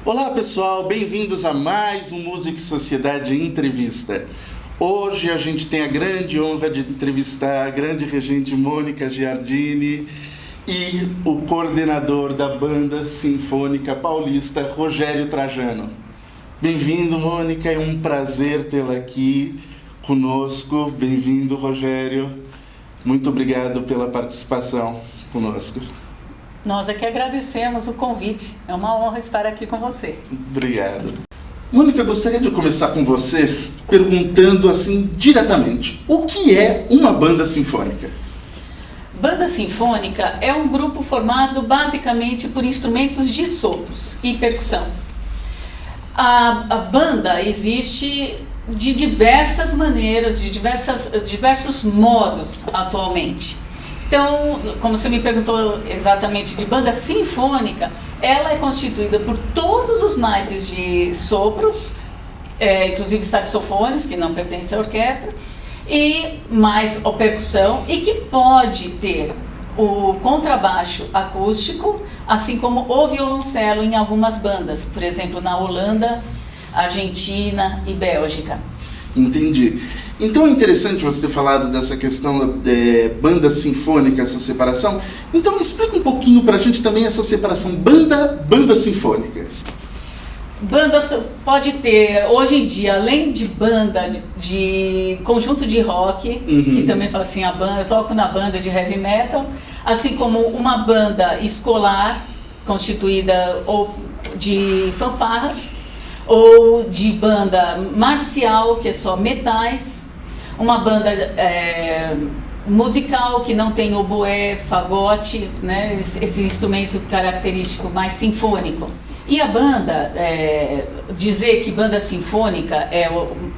Olá pessoal, bem-vindos a mais um Música e Sociedade Entrevista. Hoje a gente tem a grande honra de entrevistar a grande regente Mônica Giardini e o coordenador da Banda Sinfônica Paulista, Rogério Trajano. Bem-vindo, Mônica, é um prazer tê-la aqui conosco. Bem-vindo, Rogério. Muito obrigado pela participação conosco. Nós é que agradecemos o convite. É uma honra estar aqui com você. Obrigado. Mônica, eu gostaria de começar com você perguntando assim diretamente: o que é uma banda sinfônica? Banda sinfônica é um grupo formado basicamente por instrumentos de sopros e percussão. A banda existe de diversas maneiras, de diversos modos atualmente. Então, como você me perguntou exatamente de banda sinfônica, ela é constituída por todos os naipes de sopros, inclusive saxofones, que não pertencem à orquestra, e mais a percussão, e que pode ter o contrabaixo acústico, assim como o violoncelo em algumas bandas, por exemplo, na Holanda, Argentina e Bélgica. Entendi. Então é interessante você ter falado dessa questão banda sinfônica, essa separação. Então explica um pouquinho pra gente também essa separação banda sinfônica. Banda pode ter, hoje em dia, além de banda de conjunto de rock, que também fala assim, eu toco na banda de heavy metal, assim como uma banda escolar, constituída ou de fanfarras, ou de banda marcial, que é só metais, uma banda musical, que não tem oboé, fagote, né, esse instrumento característico mais sinfônico. E a banda, dizer que banda sinfônica é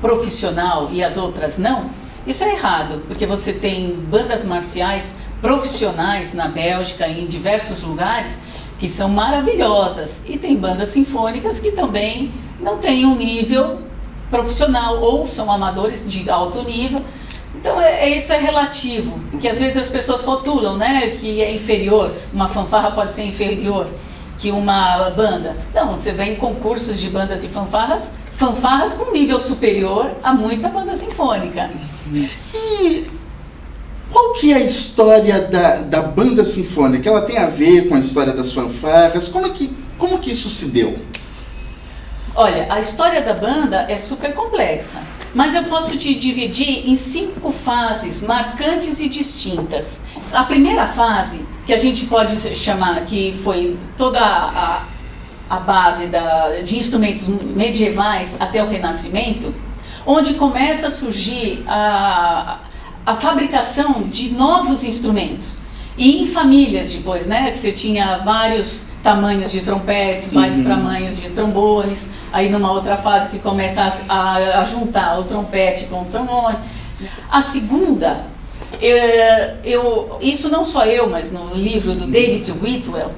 profissional e as outras não, isso é errado, porque você tem bandas marciais profissionais na Bélgica e em diversos lugares que são maravilhosas, e tem bandas sinfônicas que também não têm um nível profissional ou são amadores de alto nível. Então isso é relativo, que às vezes as pessoas rotulam, né, que é inferior, uma fanfarra pode ser inferior que uma banda. Não, você vê em concursos de bandas e fanfarras com nível superior a muita banda sinfônica. E qual que é a história da banda sinfônica? Ela tem a ver com a história das fanfarras? Como que isso se deu? Olha, a história da banda é super complexa, mas eu posso te dividir em 5 fases marcantes e distintas. A primeira fase, que a gente pode chamar que foi toda a base de instrumentos medievais até o Renascimento, onde começa a surgir a fabricação de novos instrumentos. E em famílias depois, né, que você tinha vários tamanhos de trompetes, vários tamanhos de trombones, aí numa outra fase que começa a juntar o trompete com o trombone. A segunda, isso não só eu, mas no livro do David Whitwell,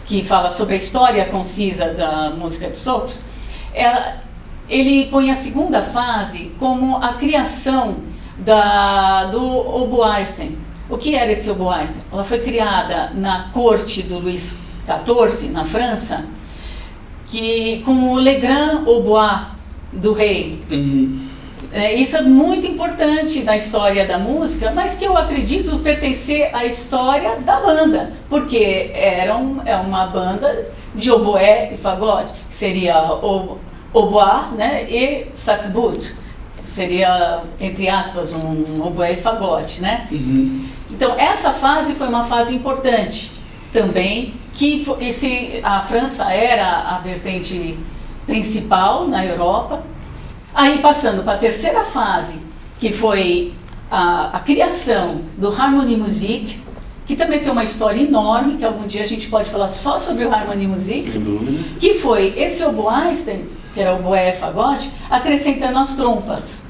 que fala sobre a história concisa da música de sopros, ele põe a segunda fase como a criação do oboísten. O que era esse oboísten? Ela foi criada na corte do Luís XIV, na França, com o Legrand Obois do rei. Isso é muito importante na história da música, mas que eu acredito pertencer à história da banda, porque é uma banda de oboé e fagote, que seria obois, né, e sac-bout, seria, entre aspas, um oboé e fagote, né? Então essa fase foi uma fase importante também, que a França era a vertente principal na Europa. Aí passando para a terceira fase, que foi a criação do Harmonie Musik, que também tem uma história enorme, que algum dia a gente pode falar só sobre o Harmonie Musik, que foi esse oboísten, que era o oboé fagote, acrescentando as trompas.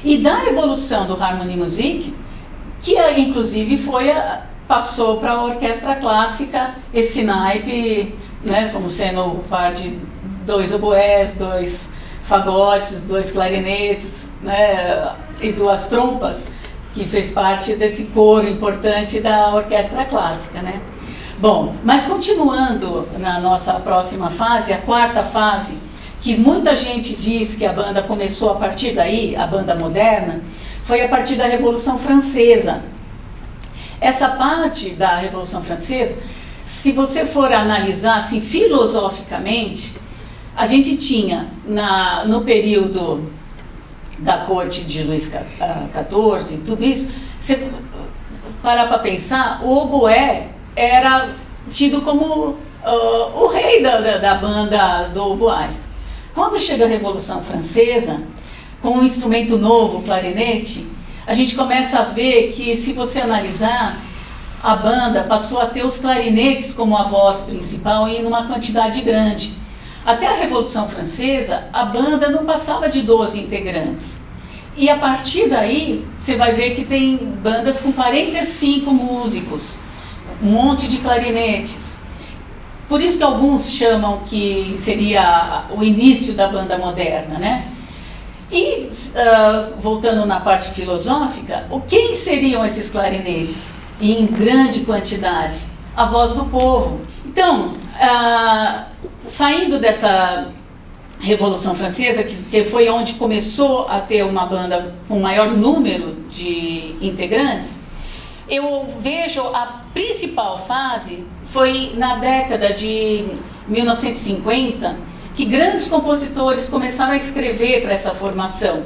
E da evolução do Harmonie Musik, que inclusive passou para a orquestra clássica esse naipe, né, como sendo o par de 2 oboés, 2 fagotes, 2 clarinetes, né, e 2 trompas, que fez parte desse coro importante da orquestra clássica, né. Bom, mas continuando na nossa próxima fase, a quarta fase, que muita gente diz que a banda começou a partir daí, a banda moderna, foi a partir da Revolução Francesa. Essa parte da Revolução Francesa, se você for analisar assim, filosoficamente, a gente tinha no período da corte de Luís XIV, tudo isso, você parar para pensar, o oboé era tido como o rei da banda do oboísta. Quando chega a Revolução Francesa, com um instrumento novo, o clarinete, a gente começa a ver que, se você analisar, a banda passou a ter os clarinetes como a voz principal e numa quantidade grande. Até a Revolução Francesa, a banda não passava de 12 integrantes. E a partir daí, você vai ver que tem bandas com 45 músicos, um monte de clarinetes. Por isso que alguns chamam que seria o início da banda moderna, né? E, voltando na parte filosófica, quem seriam esses clarinetes? Em grande quantidade, a voz do povo. Então, saindo dessa Revolução Francesa, que foi onde começou a ter uma banda com maior número de integrantes, eu vejo a principal fase foi na década de 1950, que grandes compositores começaram a escrever para essa formação.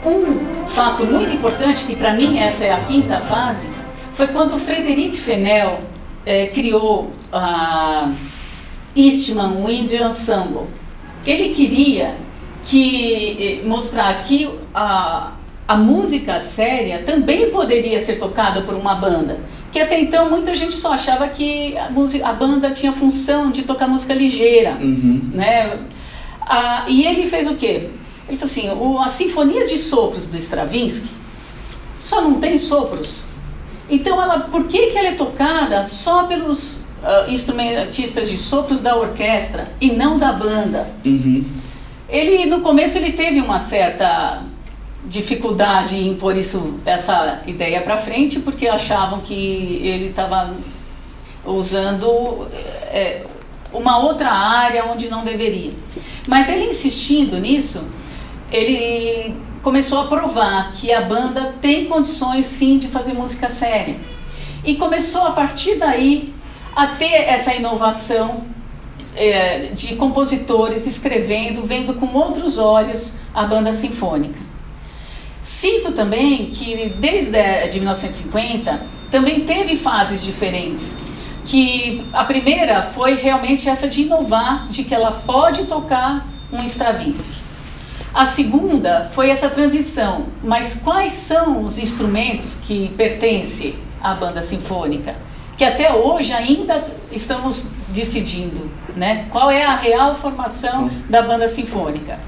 Um fato muito importante, que para mim essa é a quinta fase, foi quando o Frédéric Fennell criou a Eastman Wind Ensemble. Ele queria mostrar que a música séria também poderia ser tocada por uma banda, que até então muita gente só achava que a banda tinha função de tocar música ligeira, né? E ele fez o quê? Ele falou assim, a Sinfonia de Sopros do Stravinsky só não tem sopros. Então, por que ela é tocada só pelos instrumentistas de sopros da orquestra e não da banda? No começo, ele teve uma certa dificuldade em pôr essa ideia para frente, porque achavam que ele estava usando uma outra área onde não deveria. Mas ele insistindo nisso, ele começou a provar que a banda tem condições sim de fazer música séria. E começou a partir daí a ter essa inovação de compositores escrevendo, vendo com outros olhos a banda sinfônica. Cito também que desde 1950 também teve fases diferentes, que a primeira foi realmente essa de inovar, de que ela pode tocar um Stravinsky. A segunda foi essa transição, mas quais são os instrumentos que pertencem à banda sinfônica? Que até hoje ainda estamos decidindo, né? Qual é a real formação da banda sinfônica.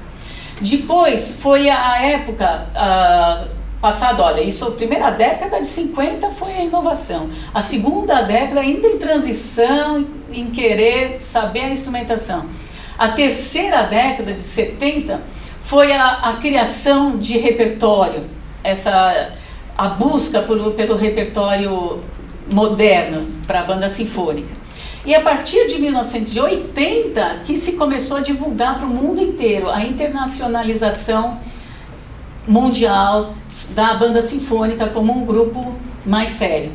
Depois foi a época passada, olha, isso a primeira década de 50 foi a inovação. A segunda década ainda em transição, em querer saber a instrumentação. A terceira década de 70 foi a criação de repertório, a busca pelo repertório moderno para a banda sinfônica. E a partir de 1980 que se começou a divulgar para o mundo inteiro a internacionalização mundial da banda sinfônica como um grupo mais sério.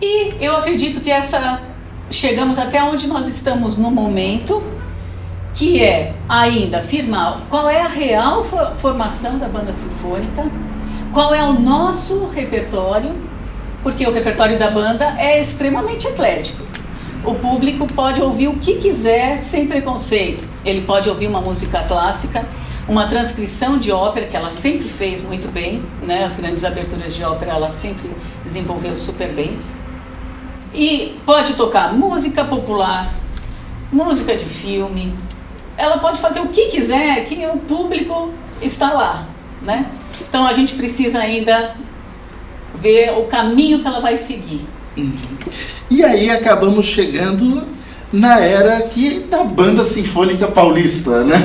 E eu acredito que chegamos até onde nós estamos no momento, que é ainda afirmar qual é a real formação da banda sinfônica, qual é o nosso repertório, porque o repertório da banda é extremamente eclético. O público pode ouvir o que quiser sem preconceito. Ele pode ouvir uma música clássica, uma transcrição de ópera, que ela sempre fez muito bem, né? As grandes aberturas de ópera ela sempre desenvolveu super bem. E pode tocar música popular, música de filme. Ela pode fazer o que quiser, que o público está lá, né? Então a gente precisa ainda ver o caminho que ela vai seguir. E aí acabamos chegando na era da banda sinfônica paulista, né?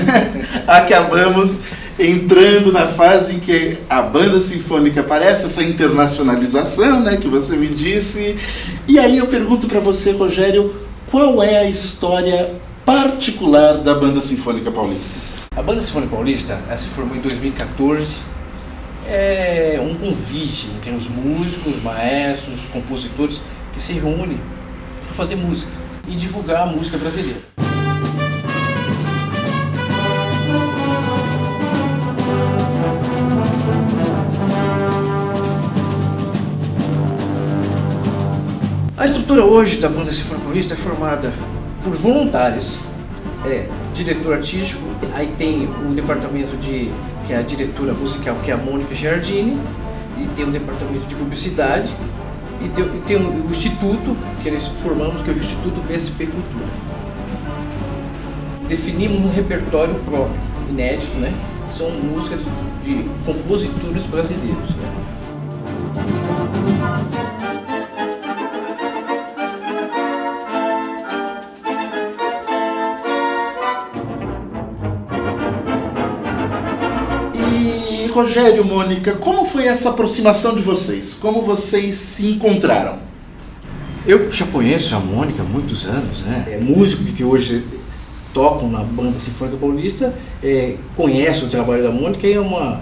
Acabamos entrando na fase em que a banda sinfônica aparece, essa internacionalização, né, que você me disse. E aí eu pergunto para você, Rogério, qual é a história particular da Banda Sinfônica Paulista? A Banda Sinfônica Paulista, ela se formou em 2014. É um convite entre os músicos, maestros, compositores que se reúnem para fazer música e divulgar a música brasileira. A estrutura hoje da Banda Sinfônica Paulista é formada por voluntários, diretor artístico, aí tem o departamento que é a diretora musical, que é a Mônica Giardini, e tem o departamento de publicidade, e tem o instituto, que eles formamos, que é o Instituto BSP Cultura. Definimos um repertório próprio, inédito, né? São músicas de compositores brasileiros, né? Rogério, Mônica, como foi essa aproximação de vocês? Como vocês se encontraram? Eu já conheço a Mônica há muitos anos, né? É músico que hoje tocam na Banda Sinfônica Paulista, conhece o trabalho da Mônica e é uma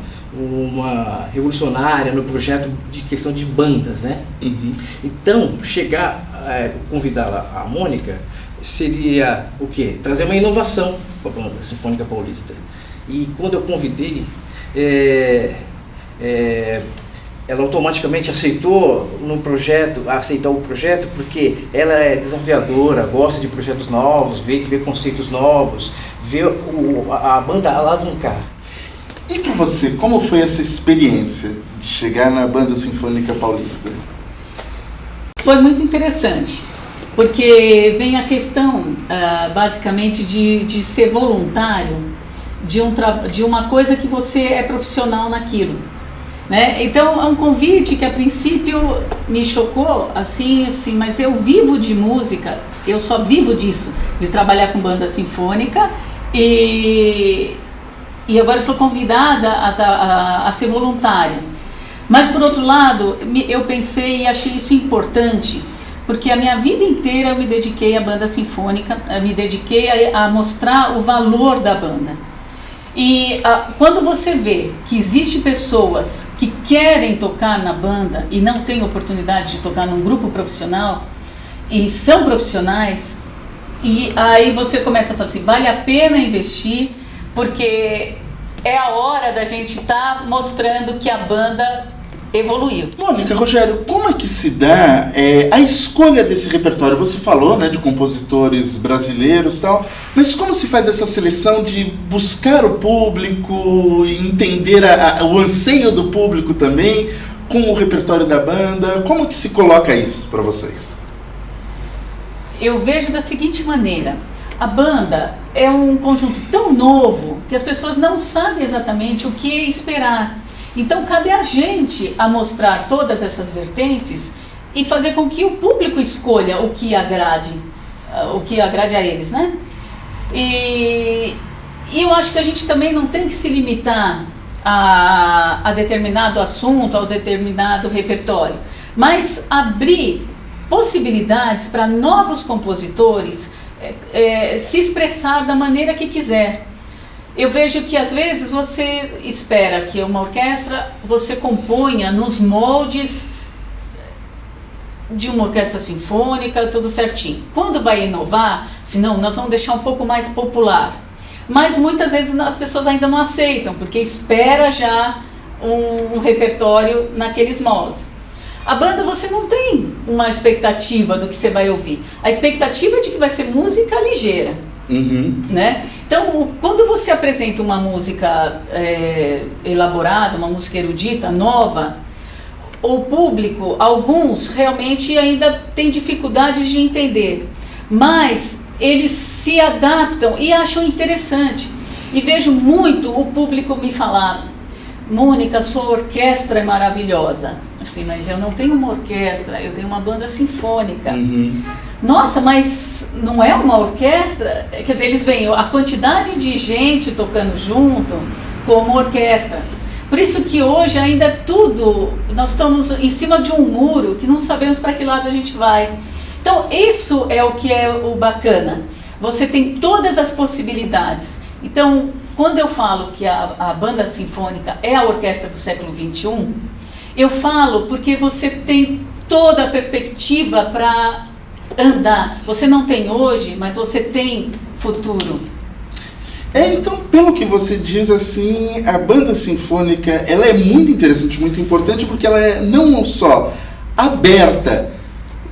revolucionária no projeto de questão de bandas, né? Uhum. Então, convidar a Mônica seria o quê? Trazer uma inovação para a Banda Sinfônica Paulista. E quando eu convidei, ela automaticamente aceitou o projeto porque ela é desafiadora, gosta de projetos novos, vê conceitos novos, vê a banda alavancar. E para você, como foi essa experiência de chegar na Banda Sinfônica Paulista? Foi muito interessante, porque vem a questão basicamente de ser voluntário de uma coisa que você é profissional naquilo, né? Então é um convite que a princípio me chocou, assim, mas eu vivo de música, eu só vivo disso, de trabalhar com banda sinfônica, e agora eu sou convidada a ser voluntária. Mas por outro lado, eu pensei e achei isso importante, porque a minha vida inteira eu me dediquei à banda sinfônica, me dediquei a mostrar o valor da banda. E quando você vê que existem pessoas que querem tocar na banda e não têm oportunidade de tocar num grupo profissional, e são profissionais, e aí você começa a falar assim, vale a pena investir, porque é a hora da gente estar mostrando que a banda evoluiu. Mônica, Rogério, como é que se dá a escolha desse repertório? Você falou, né, de compositores brasileiros e tal, mas como se faz essa seleção de buscar o público, entender o anseio do público também com o repertório da banda? Como que se coloca isso para vocês? Eu vejo da seguinte maneira: a banda é um conjunto tão novo que as pessoas não sabem exatamente o que esperar. Então cabe a gente a mostrar todas essas vertentes e fazer com que o público escolha o que agrade a eles, né? E eu acho que a gente também não tem que se limitar a determinado assunto, ao determinado repertório, mas abrir possibilidades para novos compositores se expressar da maneira que quiser. Eu vejo que às vezes você espera que uma orquestra você componha nos moldes de uma orquestra sinfônica, tudo certinho. Quando vai inovar, senão nós vamos deixar um pouco mais popular. Mas muitas vezes as pessoas ainda não aceitam, porque espera já um repertório naqueles moldes. A banda você não tem uma expectativa do que você vai ouvir. A expectativa é de que vai ser música ligeira. Uhum. Né? Então, quando você apresenta uma música elaborada, uma música erudita, nova, o público, alguns realmente ainda têm dificuldades de entender, mas eles se adaptam e acham interessante. E vejo muito o público me falar: Mônica, sua orquestra é maravilhosa. Assim, mas eu não tenho uma orquestra, eu tenho uma banda sinfônica. Uhum. Nossa, mas não é uma orquestra? Quer dizer, eles veem a quantidade de gente tocando junto, como orquestra. Por isso que hoje ainda tudo, nós estamos em cima de um muro que não sabemos para que lado a gente vai. Então isso é o que é o bacana. Você tem todas as possibilidades. Então, quando eu falo que a banda sinfônica é a orquestra do século XXI, eu falo porque você tem toda a perspectiva para andar. Você não tem hoje, mas você tem futuro. Então, pelo que você diz, assim, a banda sinfônica, ela é muito interessante, muito importante, porque ela é não só aberta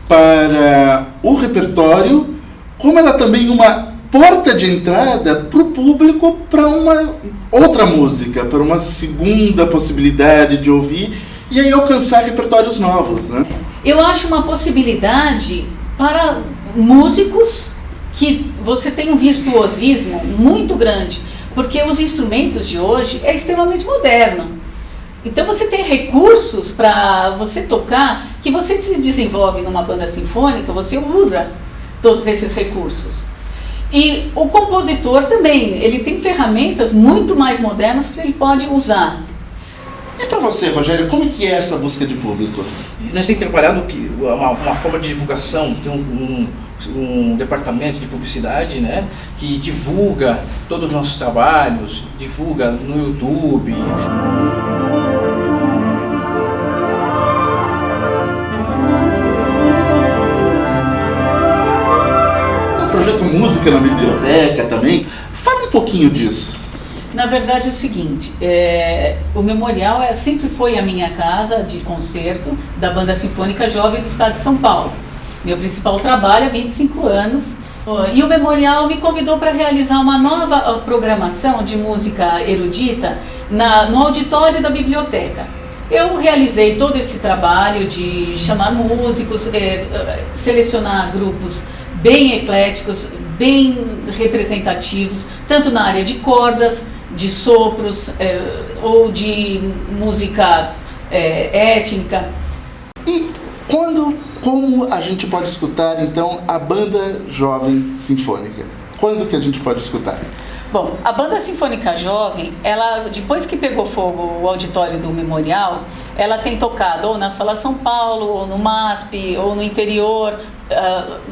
para o repertório, como ela também é uma porta de entrada para o público para uma outra música, para uma segunda possibilidade de ouvir e aí alcançar repertórios novos, né? Eu acho uma possibilidade para músicos que você tem um virtuosismo muito grande, porque os instrumentos de hoje é extremamente moderno. Então você tem recursos para você tocar, que você se desenvolve numa banda sinfônica, você usa todos esses recursos. E o compositor também, ele tem ferramentas muito mais modernas que ele pode usar. E para você, Rogério, como que é essa busca de público? Nós temos trabalhado uma forma de divulgação, tem um departamento de publicidade, né, que divulga todos os nossos trabalhos, divulga no YouTube. Projeto Música na Biblioteca também. Fala um pouquinho disso. Na verdade é o seguinte, o Memorial sempre foi a minha casa de concerto da Banda Sinfônica Jovem do Estado de São Paulo. Meu principal trabalho há 25 anos. E o Memorial me convidou para realizar uma nova programação de música erudita no auditório da biblioteca. Eu realizei todo esse trabalho de chamar músicos, selecionar grupos bem ecléticos, bem representativos, tanto na área de cordas, de sopros ou de música étnica. E como a gente pode escutar então a Banda Jovem Sinfônica? Quando que a gente pode escutar? Bom, a Banda Sinfônica Jovem, ela, depois que pegou fogo o auditório do Memorial, ela tem tocado ou na Sala São Paulo, ou no MASP, ou no interior.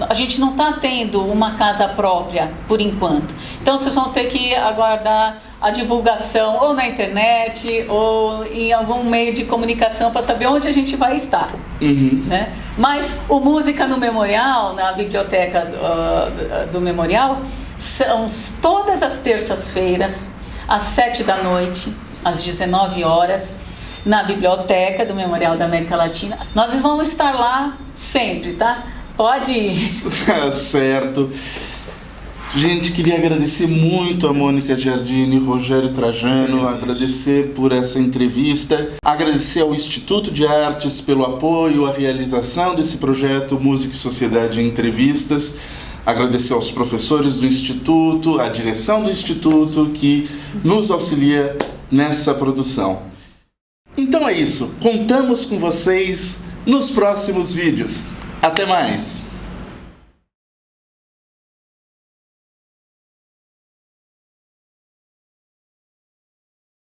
A gente não está tendo uma casa própria, por enquanto. Então, vocês vão ter que aguardar a divulgação ou na internet ou em algum meio de comunicação para saber onde a gente vai estar. Né? Mas o Música no Memorial, na biblioteca do Memorial, são todas as terças-feiras, às 7h, às 19 horas, na biblioteca do Memorial da América Latina. Nós vamos estar lá sempre, tá? Pode ir. Tá certo. Gente, queria agradecer muito a Mônica Giardini e Rogério Trajano, agradecer por essa entrevista, agradecer ao Instituto de Artes pelo apoio à realização desse projeto Música e Sociedade em Entrevistas, agradecer aos professores do Instituto, à direção do Instituto que nos auxilia nessa produção. Então é isso, contamos com vocês nos próximos vídeos. Até mais!